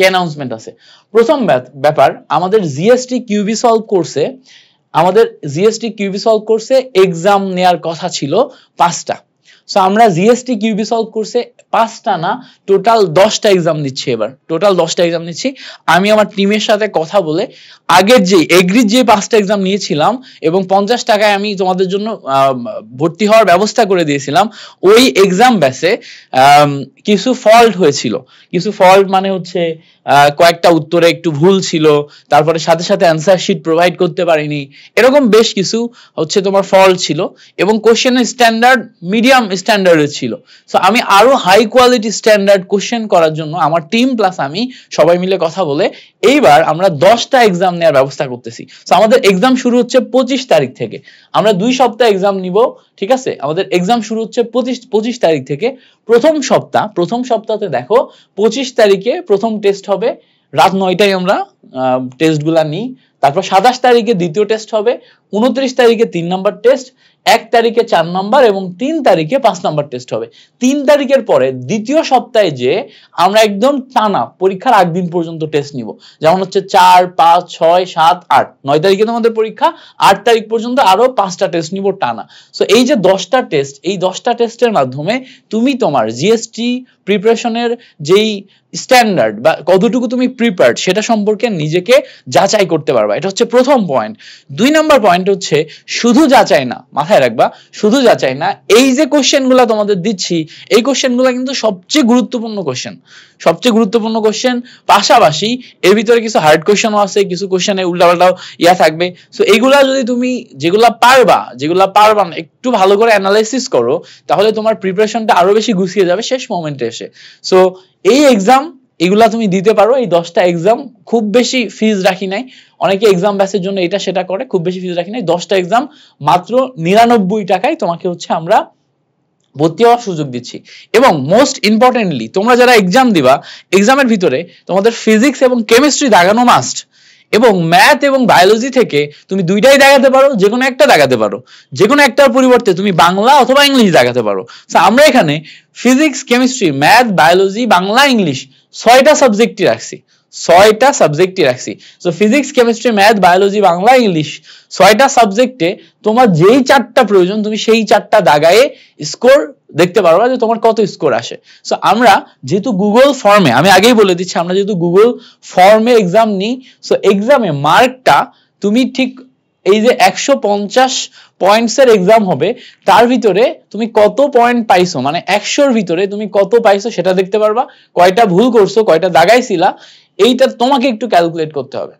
কি অ্যানাউন্সমেন্ট আছে। প্রথম ব্যাপার, আমাদের জিএসটি কিউবি সলভ কোর্সে এক্সাম নেয়ার কথা ছিল 5টা। সো আমরা জিএসটি কিউবি সলভ কোর্সে 5টা না টোটাল 10টা এক্সাম নিচ্ছি। এবার টোটাল 10টা এক্সাম নিচ্ছি। আমি আমার টিমের সাথে কথা বলে আগের যে এগ্রিড যে 5টা এক্সাম নিয়েছিলাম এবং 50 টাকায় আমি তোমাদের জন্য ভর্তি হওয়ার ব্যবস্থা করে দিয়েছিলাম, ওই এক্সাম ব্যাচে কিছু ফল্ট হয়েছিল। কিছু ফল্ট মানে হচ্ছে কয়েকটা উত্তরে একটু ভুল ছিল, তারপরে সাথে সাথে অ্যান্সার শিট প্রোভাইড করতে পারিনি, এরকম বেশ কিছু হচ্ছে তোমার ফল্ট ছিল এবং কোশ্চেনের স্ট্যান্ডার্ড মিডিয়াম স্ট্যান্ডার্ডের ছিল। সো আমি আরো হাই কোয়ালিটি স্ট্যান্ডার্ড কোশ্চেন করার জন্য আমার টিম প্লাস আমি সবাই মিলে কথা বলে এইবার আমরা 10টা এক্সাম নেওয়ার ব্যবস্থা করতেছি। সো আমাদের এক্সাম শুরু হচ্ছে 25 তারিখ থেকে। আমরা 2 সপ্তাহ এক্সাম নিব, ঠিক আছে? আমাদের এক্সাম শুরু হচ্ছে 25 তারিখ থেকে। প্রথম সপ্তাহতে দেখো 25 তারিখে প্রথম টেস্ট হবে, রাত 9টায় আমরা টেস্টগুলা নিই। তারপর 27 তারিখে দ্বিতীয় টেস্ট হবে, 29 তারিখে 3 নাম্বার টেস্ট, 1 তারিখে 4 নাম্বার এবং 3 তারিখে 5 নাম্বার টেস্ট হবে। 3 তারিখের পরে দ্বিতীয় সপ্তাহে যে আমরা একদম টানা পরীক্ষার আগ দিন পর্যন্ত টেস্ট নিব, যেমন হচ্ছে 4, 5, 6, 7, 8, 9 তারিখে তোমাদের পরীক্ষা, 8 তারিখ পর্যন্ত আরো 5টা টেস্ট নিব টানা। সো এই যে 10টা টেস্ট, এই 10টা টেস্টের মাধ্যমে তুমি তোমার জিএসটি প্রিপারেশনের যেই স্ট্যান্ডার্ড বা কতটুকু তুমি প্রিপেয়ার্ড সেটা সম্পর্কে নিজেকে যাচাই করতে পারবা। এটা হচ্ছে প্রথম পয়েন্ট। 2 নাম্বার পয়েন্ট হচ্ছে শুধু যাচাই না, মাথায় রাখবা, শুধু যাচাই না, এই যে কোশ্চেনগুলো তোমাদের দিচ্ছি এই কোশ্চেনগুলো কিন্তু সবচেয়ে গুরুত্বপূর্ণ কোশ্চেন, পাশাপাশি এর ভিতরে কিছু হার্ড কোশ্চেনও আছে, কিছু কোশ্চেনে উল্টাপাল্টাও থাকবে। সো এইগুলা যদি তুমি যেগুলা পারবা না একটু ভালো করে অ্যানালাইসিস করো, তাহলে তোমার প্রিপারেশনটা আরো বেশি গুছিয়ে যাবে শেষ মোমেন্টে এসে। সো এই এক্সাম এগুলা তুমি দিতে পারো। এই 10টা এক্সাম খুব বেশি ফিজ রাখি নাই, অনেকে এক্সাম ব্যাচের জন্য এটা সেটা করে, খুব বেশি ফিজ রাখি নাই। 10টা এক্সাম মাত্র 99 টাকায় তোমাকে হচ্ছে আমরা ভর্তি হওয়ার সুযোগ দিচ্ছি। এবং মোস্ট ইম্পর্টেন্টলি, তোমরা যারা এক্সাম দিবা, এক্সামের ভিতরে তোমাদের ফিজিক্স এবং কেমিস্ট্রি দাগানো মাস্ট, এবং ম্যাথ এবং বায়োলজি থেকে তুমি দুইটাই দাগাতে পারো, যে কোনো একটা দাগাতে পারো, যে কোনো একটার পরিবর্তে তুমি বাংলা অথবা ইংলিশ দাগাতে পারো। আমরা এখানে physics, chemistry, math, biology, Bangla, English 6টা সাবজেক্টই রাখছি। So physics, chemistry, math, biology, Bangla, English 6টা সাবজেক্টে তোমার যেই 4টা প্রয়োজন তুমি সেই 4টা দাগায়ে স্কোর দেখতে পারবা যে তোমার কত স্কোর আসে। সো আমরা যেহেতু গুগল ফর্মে, আমি আগেই বলে দিচ্ছি, আমরা যেহেতু গুগল ফর্মে এক্সাম নিই, সো এক্সামে মার্কটা তুমি ঠিক এই যে 150 পয়েন্টসের এক্সাম হবে, তার ভিতরে তুমি কত পয়েন্ট পাইছো, মানে 100-র ভিতরে তুমি কত পাইছো সেটা দেখতে পারবা। কয়টা ভুল করছো, কয়টা দাগাইছিলা, এইটা তোমাকে একটু ক্যালকুলেট করতে হবে,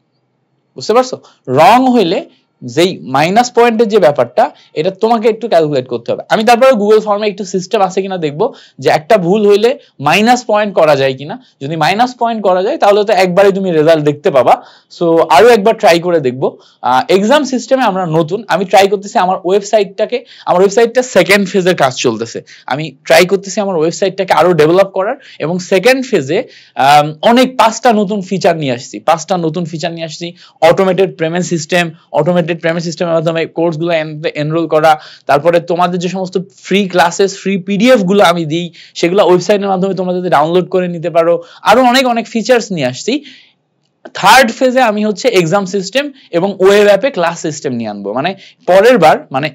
বুঝতে পারছো? রং হইলে যেই মাইনাস পয়েন্টের যে ব্যাপারটা, এটা তোমাকে একটু ক্যালকুলেট করতে হবে। আমি তারপরে গুগল ফর্মে একটু সিস্টেম আছে কিনা দেখবো, যে একটা ভুল হইলে মাইনাস পয়েন্ট করা যায় কিনা। যদি মাইনাস পয়েন্ট করা যায় তাহলে তো একবারে তুমি রেজাল্ট দেখতে পাবা। সো আরো একবার ট্রাই করে দেখবো। এক্সাম সিস্টেমে আমরা নতুন, আমি ট্রাই করতেছি আমার ওয়েবসাইটটা সেকেন্ড ফেজের কাজ চলতেছে। আমি ট্রাই করতেছি আমার ওয়েবসাইটটাকে আরো ডেভেলপ করার, এবং সেকেন্ড ফেজে অনেক 5টা নতুন ফিচার নিয়ে আসছি। অটোমেটেড পেমেন্ট সিস্টেমের মাধ্যমে কোর্সগুলো এনরোল করা, তারপরে তোমাদের যে সমস্ত ফ্রি ক্লাসেস, ফ্রি পিডিএফ গুলো আমি দিই, সেগুলো ওয়েবসাইটের মাধ্যমে তোমরা যদি ডাউনলোড করে নিতে পারো, আরো অনেক ফিচার্স নিয়ে আসছি। থার্ড ফেজে আমি হচ্ছে এক্সাম সিস্টেম এবং ওয়েব অ্যাপে ক্লাস সিস্টেম নিয়ে আনবো। মানে পরের বার, মানে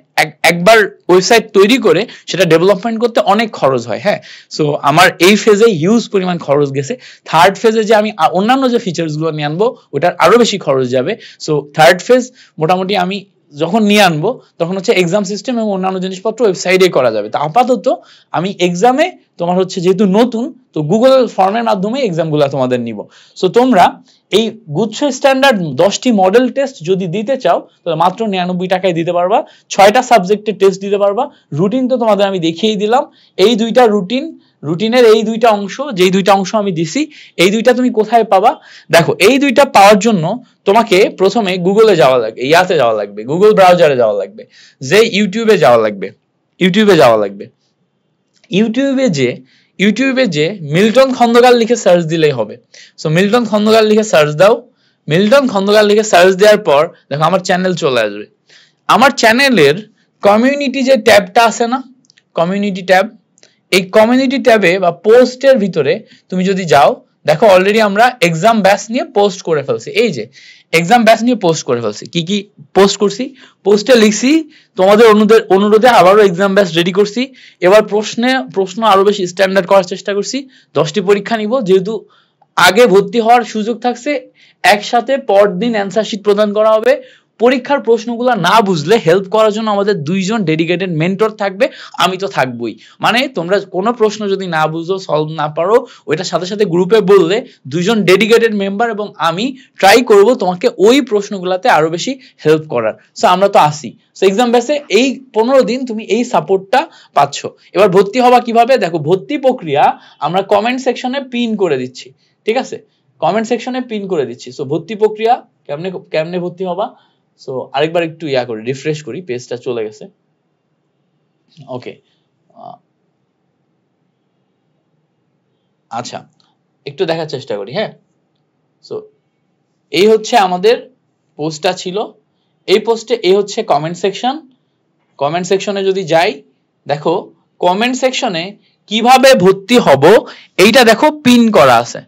একবার ওয়েবসাইট তৈরি করে সেটা ডেভেলপমেন্ট করতে অনেক খরচ হয়। হ্যাঁ, সো আমার এই ফেজে হিউজ পরিমাণ খরচ গেছে। থার্ড ফেজে যে আমি অন্যান্য যে ফিচার্স গুলো নিয়ে আনবো, ওটার আরো বেশি খরচ যাবে। সো থার্ড ফেজ মোটামুটি আমি যখন নিয়ে আনবো, তখন হচ্ছে এক্সাম সিস্টেম এবং অন্যান্য জিনিসপত্র ওয়েবসাইটে করা যাবে। তো আপাতত আমি এক্সামে তোমার হচ্ছে যেহেতু নতুন, তো গুগল ফর্মের মাধ্যমে এক্সামগুলো তোমাদের নিব। সো তোমরা এই গুচ্ছ স্ট্যান্ডার্ড 10টি মডেল টেস্ট যদি দিতে চাও, তাহলে মাত্র 99 টাকায় দিতে পারবা। 6টা সাবজেক্টের টেস্ট দিতে পারবা। রুটিন তো তোমাদের আমি দেখিয়েই দিলাম। এই দুইটা রুটিনের এই দুইটা অংশ, যেই দুইটা অংশ আমি দিছি, এই দুইটা তুমি কোথায় পাবা? দেখো, এই দুইটা পাওয়ার জন্য তোমাকে প্রথমে গুগলে যাওয়া লাগবে, গুগল ব্রাউজারে যাওয়া লাগবে, যে ইউটিউবে যাওয়া লাগবে। ইউটিউবে যে মিল্টন খন্দকার লিখে সার্চ দিলেই হবে। সো মিল্টন খন্দকার লিখে সার্চ দাও। মিল্টন খন্দকার লিখে সার্চ দেওয়ার পর দেখো আমার চ্যানেল চলে আসবে। আমার চ্যানেলের কমিউনিটি যে ট্যাবটা আছে না, কমিউনিটি ট্যাব, এই কমিউনিটি ট্যাবে বা পোস্টের ভিতরে তুমি যদি যাও, দেখো অলরেডি আমরা এক্সাম ব্যাচ নিয়ে পোস্ট করে ফেলছি, এই যে এক্সাম ব্যাচ নিয়ে পোস্ট করে ফেলছি। কি কি পোস্ট করছি? পোস্টে লিখছি তোমাদের অনুরোধে আবারও এক্সাম ব্যাচ রেডি করছি। এবার প্রশ্ন আরো বেশি স্ট্যান্ডার্ড করার চেষ্টা করছি। 10টি পরীক্ষা নিব, যেহেতু আগে ভর্তি হওয়ার সুযোগ থাকছে, একসাথে পরদিন অ্যান্সার শিট প্রদান করা হবে। পরীক্ষার প্রশ্নগুলো না বুঝলে হেল্প করার জন্য আমাদের 2 জন ডেডিকেটেড মেন্টর থাকবে, আমি তো থাকবই। মানে তোমরা কোনো প্রশ্ন যদি না বুঝো, সলভ না পারো, ওইটার সাথে সাথে গ্রুপে বললে 2 জন ডেডিকেটেড মেম্বার এবং আমি ট্রাই করব তোমাকে ওই প্রশ্নগুলোতে আরো বেশি হেল্প করার। সো আমরা তো আসি। সো এক্সাম বেসে এই 15 দিন তুমি এই সাপোর্টটা পাচ্ছ। এবার ভর্তি হবা কিভাবে? দেখো ভর্তি প্রক্রিয়া আমরা কমেন্ট সেকশনে পিন করে দিচ্ছি, ঠিক আছে? কমেন্ট সেকশনে পিন করে দিচ্ছি। সো ভর্তি প্রক্রিয়া কেমনে ভর্তি হবা? সো আরেকবার একটু করি, রিফ্রেশ করি, পেজটা চলে গেছে। ওকে, আচ্ছা একটু দেখার চেষ্টা করি। হ্যাঁ, সো এই হচ্ছে আমাদের পোস্টটা ছিল। এই পোস্টে এই হচ্ছে কমেন্ট সেকশন। কমেন্ট সেকশনে যদি যাই, দেখো কমেন্ট সেকশনে কিভাবে ভর্তি হব এইটা দেখো পিন করা আছে।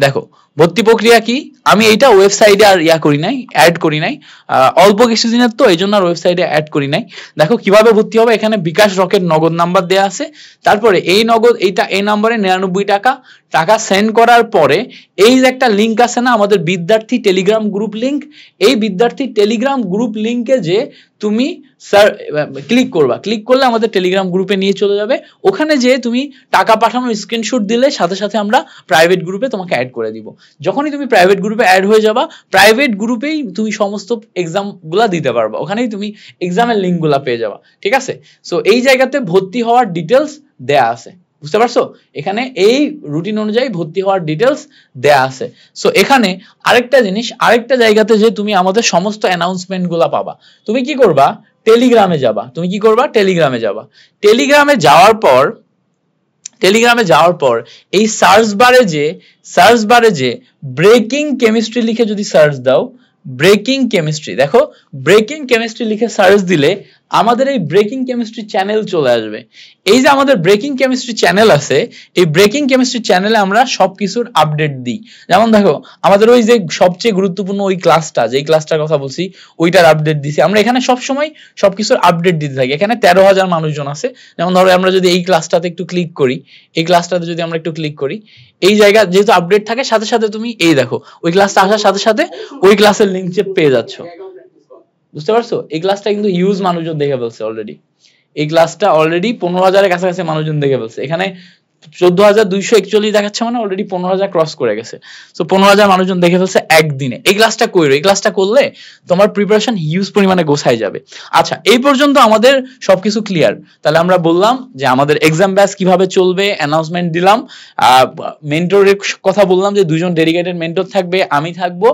দেখো ভর্তি প্রক্রিয়া কি, আমি এইটা ওয়েবসাইটে আর করি নাই, অ্যাড করি নাই, অল্প কিছুদিনের তো এই জন্য আর ওয়েবসাইটে অ্যাড করি নাই। দেখো কিভাবে ভর্তি হবে, এখানে বিকাশ রকেট নগদ নাম্বার দেওয়া আছে। তারপরে এই নগদ এই নাম্বারে 99 টাকা সেন্ড করার পরে এই যে একটা লিঙ্ক আছে না আমাদের বিদ্যার্থী টেলিগ্রাম গ্রুপ লিঙ্ক, এই বিদ্যার্থী টেলিগ্রাম গ্রুপ লিঙ্কে যে তুমি ক্লিক করবা, ক্লিক করলে আমাদের টেলিগ্রাম গ্রুপে নিয়ে চলে যাবে। ওখানে যে তুমি টাকা পাঠানোর স্ক্রিনশট দিলে সাথে সাথে আমরা প্রাইভেট গ্রুপে তোমাকে অ্যাড করে দিব। যখনই তুমি প্রাইভেট গ্রুপে অ্যাড হয়ে যাবা, প্রাইভেট গ্রুপেই তুমি সমস্ত এক্সাম গুলা দিতে পারবা, ওখানেই তুমি এক্সামের লিঙ্ক গুলা পেয়ে যাবা, ঠিক আছে? সো এই জায়গাতে ভর্তি হওয়ার ডিটেলস দেয়া আছে, বুঝতে পারছো? এখানে এই রুটিন অনুযায়ী ভর্তি হওয়ার ডিটেলস দেয়া আছে। সো এখানে আরেকটা জিনিস, আরেকটা জায়গাতে যে তুমি আমাদের সমস্ত অ্যানাউন্সমেন্ট গুলা পাবা, তুমি কি করবা? টেলিগ্রামে যাবা। তুমি কি করবা? টেলিগ্রামে যাবা। টেলিগ্রামে যাওয়ার পর এই সার্চ বারে যে ব্রেকিং কেমিস্ট্রি লিখে যদি সার্চ দাও, ব্রেকিং কেমিস্ট্রি, দেখো ব্রেকিং কেমিস্ট্রি লিখে সার্চ দিলে আমাদের এই ব্রেকিং কেমিস্ট্রি চ্যানেল চলে আসবে। এই যে আমাদের ব্রেকিং কেমিস্ট্রি চ্যানেল আছে, এই ব্রেকিং কেমিস্ট্রি চ্যানেলে আমরা সবকিছুর আপডেট দিই। যেমন দেখো আমাদের ওই যে সবচেয়ে গুরুত্বপূর্ণ ওই ক্লাসটা, যেই ক্লাসটার কথা বলছি, ওইটার আপডেট দিছি আমরা। এখানে সবসময় সবকিছুর আপডেট দিতে থাকি। এখানে 13,000 মানুষজন আছে। যেমন ধরো আমরা যদি এই ক্লাসটাতে একটু ক্লিক করি, এই ক্লাসটাতে যদি আমরা একটু ক্লিক করি, এই জায়গা যেহেতু আপডেট থাকে, সাথে সাথে তুমি এই দেখো ওই ক্লাসটা আসার সাথে সাথে ওই ক্লাসের লিঙ্ক যে পেয়ে যাচ্ছ, বুঝতে পারছো? এই ক্লাসটা কিন্তু হিউজ মানুষজন দেখে ফেলছে অলরেডি। এই ক্লাসটা অলরেডি 15,000-এর কাছাকাছি মানুষজন দেখে ফেলছে। এখানে 14,241 দেখাচ্ছে, মানে অলরেডি 15,000 ক্রস করে গেছে। সো 15,000 মানুষজন দেখে ফেলছে একদিনে। এই ক্লাসটা কইরো, এই ক্লাসটা করলে তোমার প্রিপারেশন হিউজ পরিমাণে গোছায় যাবে। আচ্ছা, এই পর্যন্ত আমাদের সবকিছু ক্লিয়ার। তাহলে আমরা বললাম যে আমাদের এক্সাম ব্যাচ কিভাবে চলবে, অ্যানাউন্সমেন্ট দিলাম, মেন্টরের কথা বললাম যে 2 জন ডেডিকেটেড মেন্টর থাকবে, আমি থাকবো।